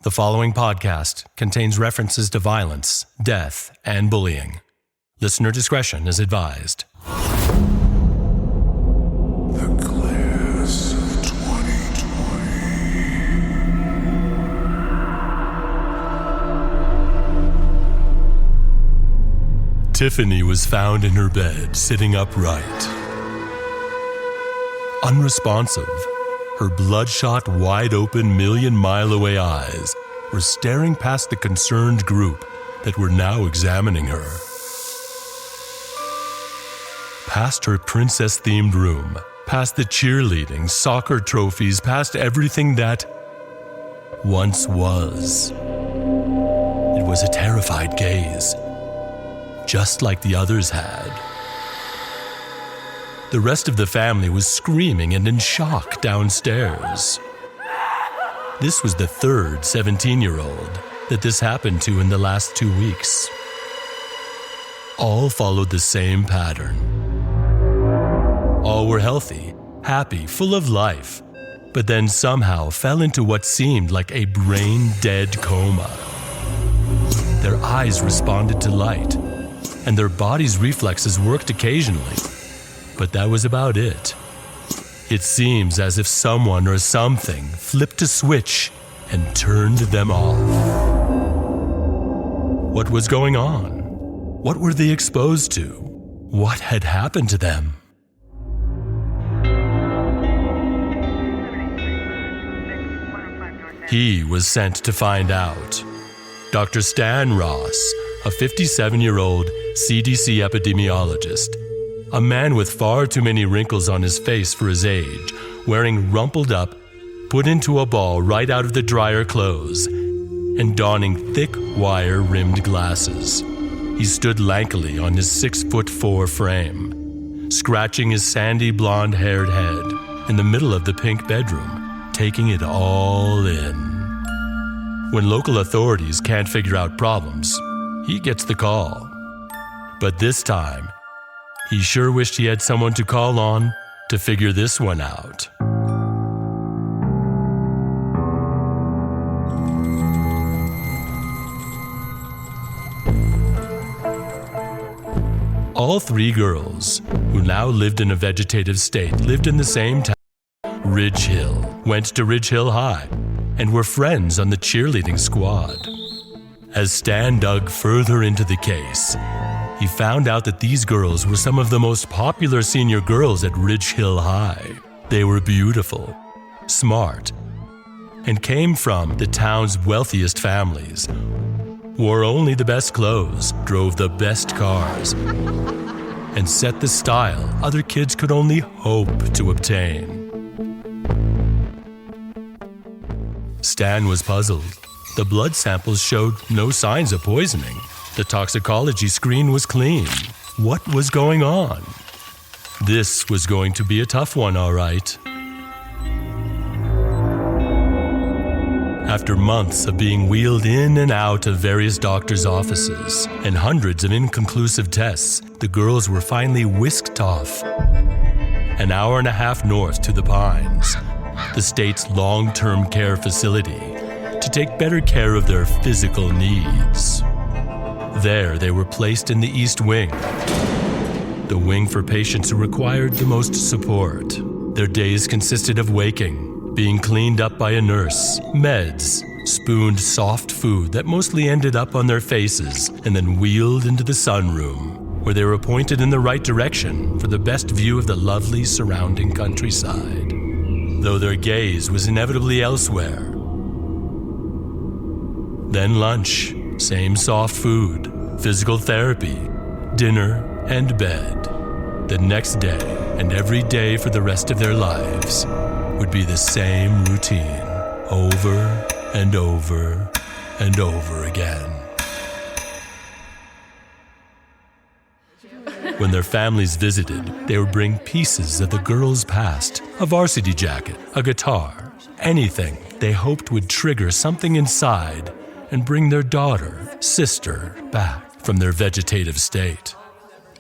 The following podcast contains references to violence, death, and bullying. Listener discretion is advised. The class of 2020. Tiffany was found in her bed, sitting upright. Unresponsive, her bloodshot, wide-open, million-mile-away eyes were staring past the concerned group that were now examining her. Past her princess-themed room, past the cheerleading, soccer trophies, past everything that once was. It was a terrified gaze, just like the others had. The rest of the family was screaming and in shock downstairs. This was the third 17-year-old that this happened to in the last 2 weeks. All followed the same pattern. All were healthy, happy, full of life, but then somehow fell into what seemed like a brain-dead coma. Their eyes responded to light, and their bodies' reflexes worked occasionally. But that was about it. It seems as if someone or something flipped a switch and turned them off. What was going on? What were they exposed to? What had happened to them? He was sent to find out. Dr. Stan Ross, a 57-year-old CDC epidemiologist, a man with far too many wrinkles on his face for his age, wearing rumpled up, put into a ball right out of the dryer clothes, and donning thick wire-rimmed glasses. He stood lankily on his 6'4" frame, scratching his sandy blonde-haired head in the middle of the pink bedroom, taking it all in. When local authorities can't figure out problems, he gets the call. But this time, he sure wished he had someone to call on to figure this one out. All three girls, who now lived in a vegetative state, lived in the same town, Ridge Hill, went to Ridge Hill High, and were friends on the cheerleading squad. As Stan dug further into the case, he found out that these girls were some of the most popular senior girls at Ridge Hill High. They were beautiful, smart, and came from the town's wealthiest families, wore only the best clothes, drove the best cars, and set the style other kids could only hope to obtain. Stan was puzzled. The blood samples showed no signs of poisoning. The toxicology screen was clean. What was going on? This was going to be a tough one, all right. After months of being wheeled in and out of various doctors' offices and hundreds of inconclusive tests, the girls were finally whisked off. An hour and a half north to the Pines, the state's long-term care facility, to take better care of their physical needs. There, they were placed in the East Wing, the wing for patients who required the most support. Their days consisted of waking, being cleaned up by a nurse, meds, spooned soft food that mostly ended up on their faces, and then wheeled into the sunroom, where they were pointed in the right direction for the best view of the lovely surrounding countryside, though their gaze was inevitably elsewhere. Then lunch, same soft food, physical therapy, dinner, and bed. The next day, and every day for the rest of their lives, would be the same routine, over and over and over again. When their families visited, they would bring pieces of the girls' past, a varsity jacket, a guitar, anything they hoped would trigger something inside and bring their daughter, sister, back from their vegetative state.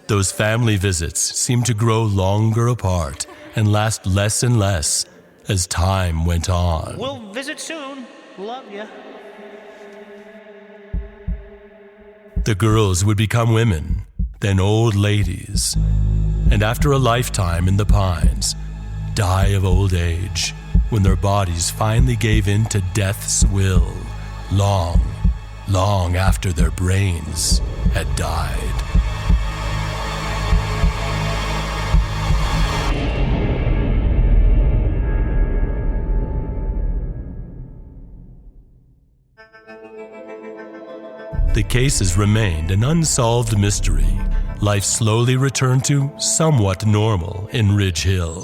Those family visits seemed to grow longer apart and last less and less as time went on. We'll visit soon. Love ya. The girls would become women, then old ladies, and after a lifetime in the pines, die of old age when their bodies finally gave in to death's will, long, long after their brains had died. The cases remained an unsolved mystery. Life slowly returned to somewhat normal in Ridge Hill.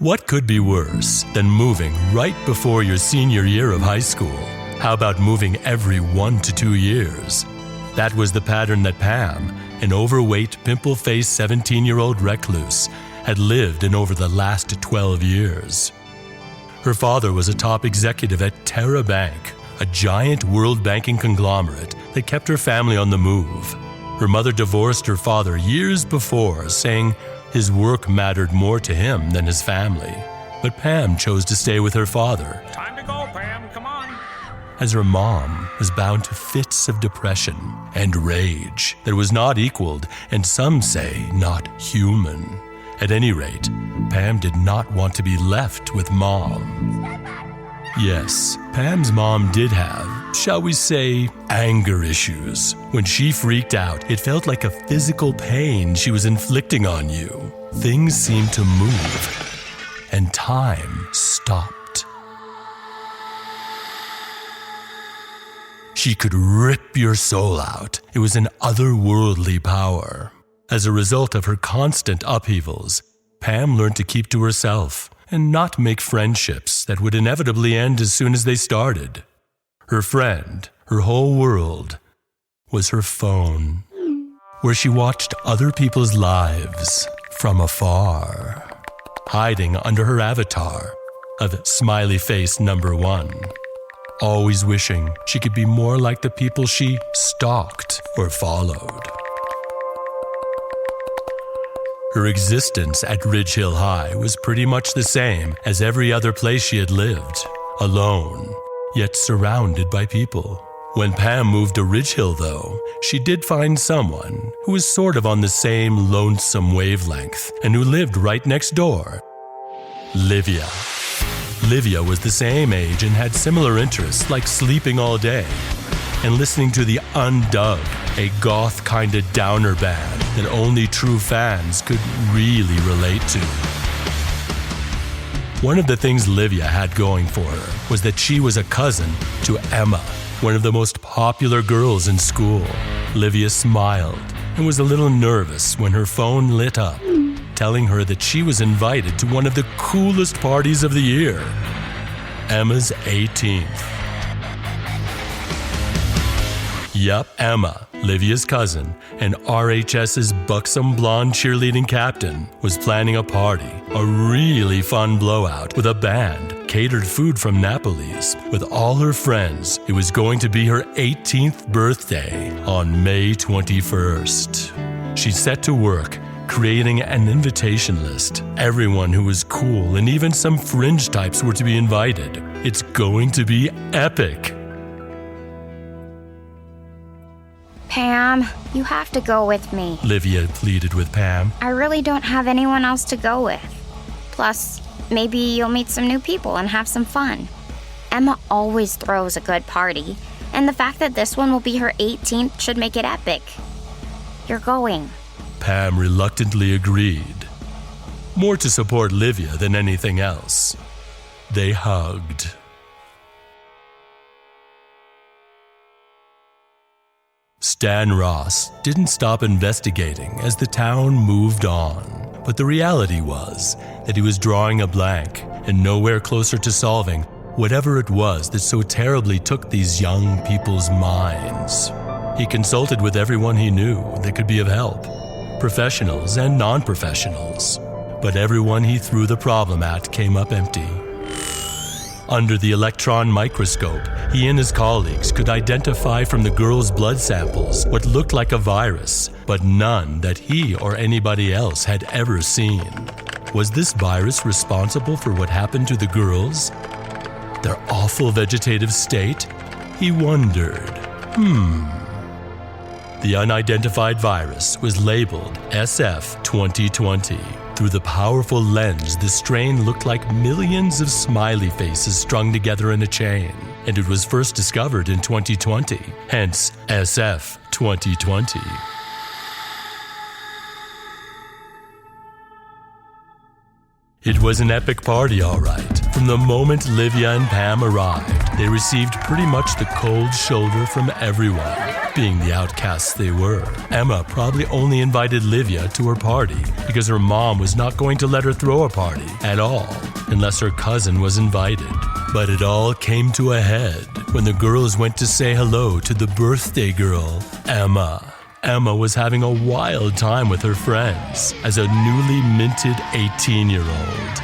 What could be worse than moving right before your senior year of high school? How about moving every 1 to 2 years? That was the pattern that Pam, an overweight, pimple-faced 17-year-old recluse, had lived in over the last 12 years. Her father was a top executive at Terra Bank, a giant world banking conglomerate that kept her family on the move. Her mother divorced her father years before, saying his work mattered more to him than his family. But Pam chose to stay with her father. Time to go, Pam, come on. As her mom was bound to fits of depression and rage that was not equaled, and some say not human. At any rate, Pam did not want to be left with Mom. Yes, Pam's mom did have, shall we say, anger issues. When she freaked out, it felt like a physical pain she was inflicting on you. Things seemed to move, and time stopped. She could rip your soul out. It was an otherworldly power. As a result of her constant upheavals, Pam learned to keep to herself and not make friendships that would inevitably end as soon as they started. Her friend, her whole world, was her phone, where she watched other people's lives from afar, hiding under her avatar of smiley face number 1, always wishing she could be more like the people she stalked or followed. Her existence at Ridge Hill High was pretty much the same as every other place she had lived, alone, yet surrounded by people. When Pam moved to Ridge Hill, though, she did find someone who was sort of on the same lonesome wavelength and who lived right next door. Livia. Livia was the same age and had similar interests like sleeping all day and listening to the Undug, a goth kinda downer band that only true fans could really relate to. One of the things Livia had going for her was that she was a cousin to Emma, one of the most popular girls in school. Livia smiled and was a little nervous when her phone lit up, telling her that she was invited to one of the coolest parties of the year, Emma's 18th. Yup, Emma, Livia's cousin, and RHS's buxom blonde cheerleading captain, was planning a party, a really fun blowout with a band, catered food from Napoli's, with all her friends. It was going to be her 18th birthday on May 21st. She set to work, creating an invitation list. Everyone who was cool and even some fringe types were to be invited. It's going to be epic. Pam, you have to go with me. Livia pleaded with Pam. I really don't have anyone else to go with. Plus, maybe you'll meet some new people and have some fun. Emma always throws a good party, and the fact that this one will be her 18th should make it epic. You're going. Pam reluctantly agreed, more to support Livia than anything else. They hugged. Stan Ross didn't stop investigating as the town moved on, but the reality was that he was drawing a blank and nowhere closer to solving whatever it was that so terribly took these young people's minds. He consulted with everyone he knew that could be of help, professionals and non-professionals, but everyone he threw the problem at came up empty. Under the electron microscope, he and his colleagues could identify from the girl's blood samples what looked like a virus, but none that he or anybody else had ever seen. Was this virus responsible for what happened to the girls? Their awful vegetative state? He wondered. The unidentified virus was labeled SF-2020. Through the powerful lens, the strain looked like millions of smiley faces strung together in a chain, and it was first discovered in 2020, hence SF-2020. It was an epic party, all right. From the moment Livia and Pam arrived, they received pretty much the cold shoulder from everyone. Being the outcasts they were, Emma probably only invited Livia to her party because her mom was not going to let her throw a party at all unless her cousin was invited. But it all came to a head when the girls went to say hello to the birthday girl, Emma. Emma was having a wild time with her friends as a newly minted 18-year-old.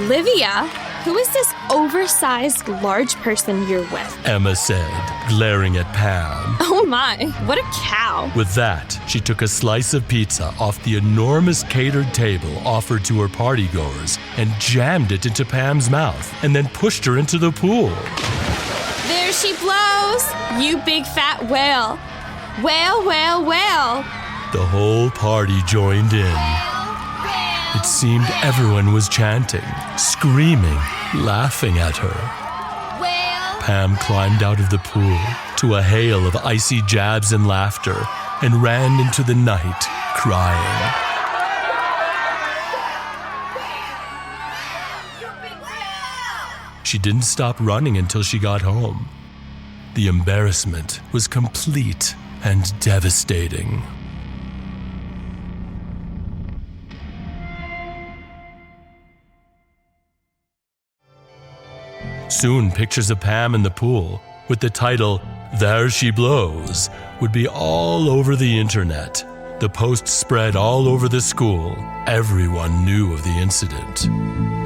Livia, who is this oversized, large person you're with? Emma said, glaring at Pam. Oh my, what a cow. With that, she took a slice of pizza off the enormous catered table offered to her partygoers and jammed it into Pam's mouth and then pushed her into the pool. There she blows, you big fat whale. Whale, whale, whale. The whole party joined in. It seemed everyone was chanting, screaming, laughing at her. Pam climbed out of the pool to a hail of icy jabs and laughter and ran into the night, crying. She didn't stop running until she got home. The embarrassment was complete and devastating. Soon, pictures of Pam in the pool with the title, "There She Blows," would be all over the internet. The post spread all over the school. Everyone knew of the incident.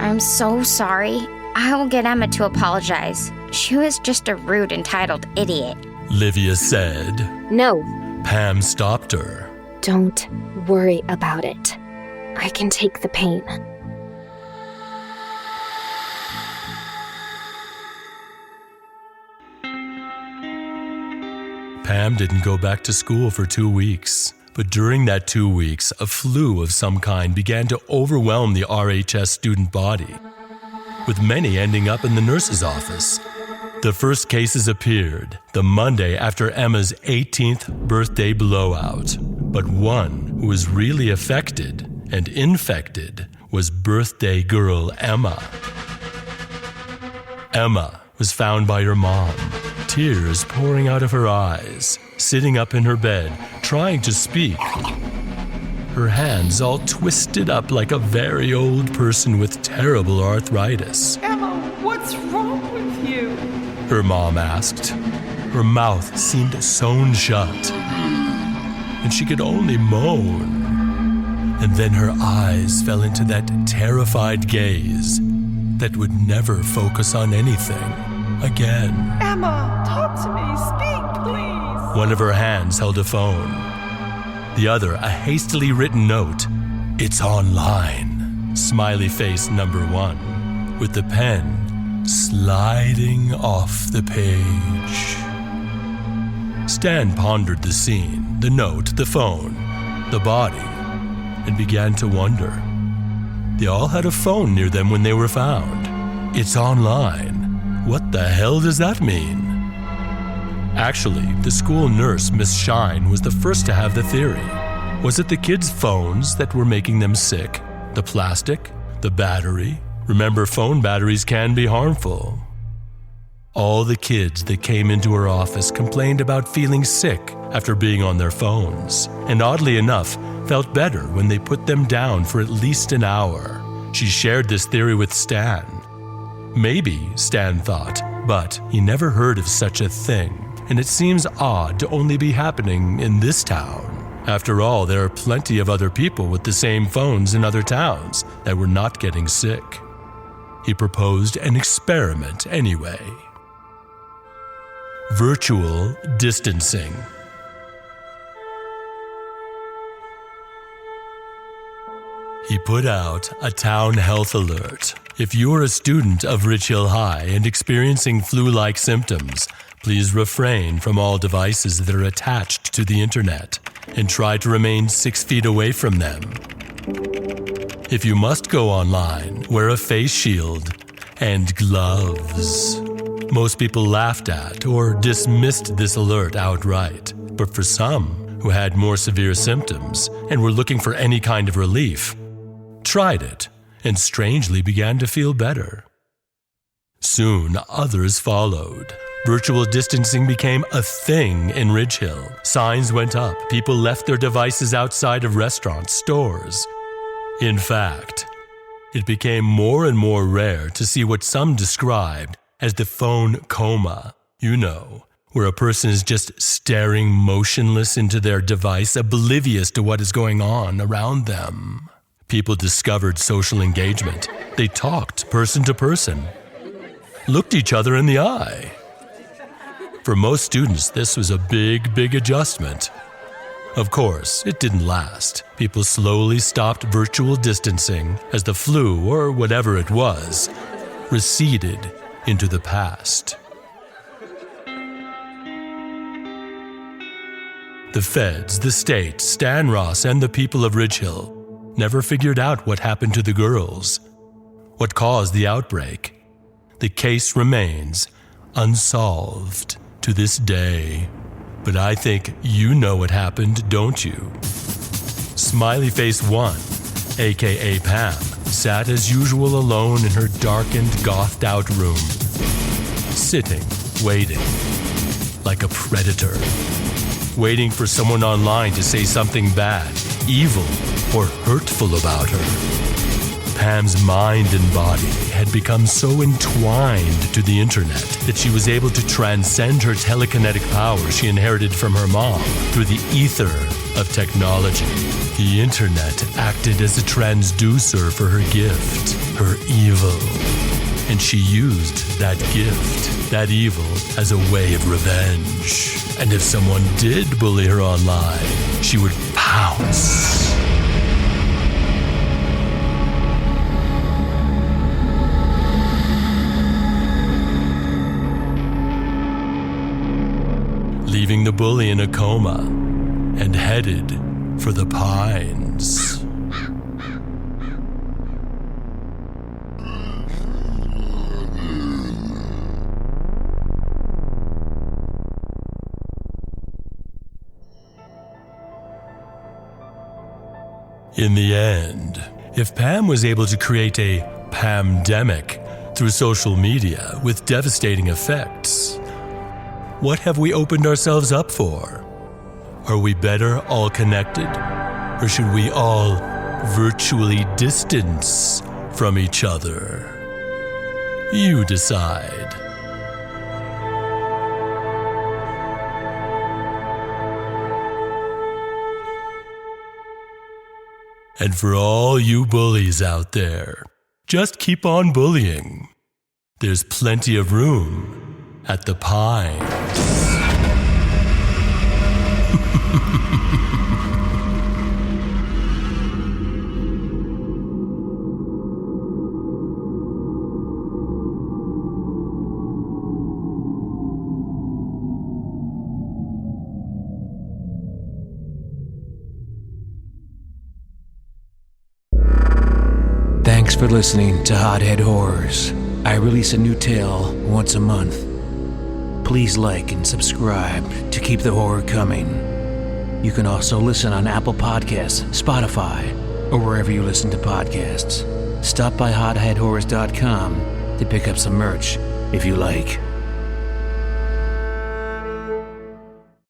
I'm so sorry. I will get Emma to apologize. She was just a rude, entitled idiot. Livia said. No. Pam stopped her. Don't worry about it. I can take the pain. Pam didn't go back to school for 2 weeks. But during that 2 weeks, a flu of some kind began to overwhelm the RHS student body, with many ending up in the nurse's office. The first cases appeared the Monday after Emma's 18th birthday blowout. But one who was really affected and infected was birthday girl Emma. Emma was found by her mom, tears pouring out of her eyes, sitting up in her bed, trying to speak. Her hands all twisted up like a very old person with terrible arthritis. Emma, what's wrong with you? Her mom asked. Her mouth seemed sewn shut, and she could only moan. And then her eyes fell into that terrified gaze that would never focus on anything again. Emma, talk to me. Speak, please. One of her hands held a phone. The other, a hastily written note. "It's online." Smiley face number 1, with the pen sliding off the page. Stan pondered the scene, the note, the phone, the body, and began to wonder. They all had a phone near them when they were found. It's online. What the hell does that mean? Actually, the school nurse, Miss Shine, was the first to have the theory. Was it the kids' phones that were making them sick? The plastic? The battery? Remember, phone batteries can be harmful. All the kids that came into her office complained about feeling sick after being on their phones, and oddly enough, felt better when they put them down for at least an hour. She shared this theory with Stan. Maybe, Stan thought, but he never heard of such a thing, and it seems odd to only be happening in this town. After all, there are plenty of other people with the same phones in other towns that were not getting sick. He proposed an experiment anyway. Virtual distancing. He put out a town health alert. If you are a student of Rich Hill High and experiencing flu-like symptoms, please refrain from all devices that are attached to the internet and try to remain 6 feet away from them. If you must go online, wear a face shield and gloves. Most people laughed at or dismissed this alert outright, but for some who had more severe symptoms and were looking for any kind of relief, tried it and strangely began to feel better. Soon, others followed. Virtual distancing became a thing in Ridge Hill. Signs went up. People left their devices outside of restaurants, stores. In fact, it became more and more rare to see what some described as the phone coma. You know, where a person is just staring motionless into their device, oblivious to what is going on around them. People discovered social engagement. They talked person to person, looked each other in the eye. For most students, this was a big adjustment. Of course, it didn't last. People slowly stopped virtual distancing as the flu, or whatever it was, receded into the past. The feds, the state, Stan Ross, and the people of Ridge Hill never figured out what happened to the girls, what caused the outbreak. The case remains unsolved to this day. But I think you know what happened, don't you? Smiley Face 1, aka Pam, sat as usual alone in her darkened, gothed-out room, sitting, waiting, like a predator, waiting for someone online to say something bad, evil, or hurtful about her. Pam's mind and body had become so entwined to the internet that she was able to transcend her telekinetic power she inherited from her mom through the ether of technology. The internet acted as a transducer for her gift, her evil. And she used that gift, that evil, as a way of revenge. And if someone did bully her online, she would pounce. Leaving the bully in a coma and headed for the pines. In the end, if Pam was able to create a Pamdemic through social media with devastating effects, what have we opened ourselves up for? Are we better all connected? Or should we all virtually distance from each other? You decide. And for all you bullies out there, just keep on bullying. There's plenty of room at the Pines. Thanks for listening to Hothead Horrors. I release a new tale once a month. Please like and subscribe to keep the horror coming. You can also listen on Apple Podcasts, Spotify, or wherever you listen to podcasts. Stop by hotheadhorrors.com to pick up some merch if you like.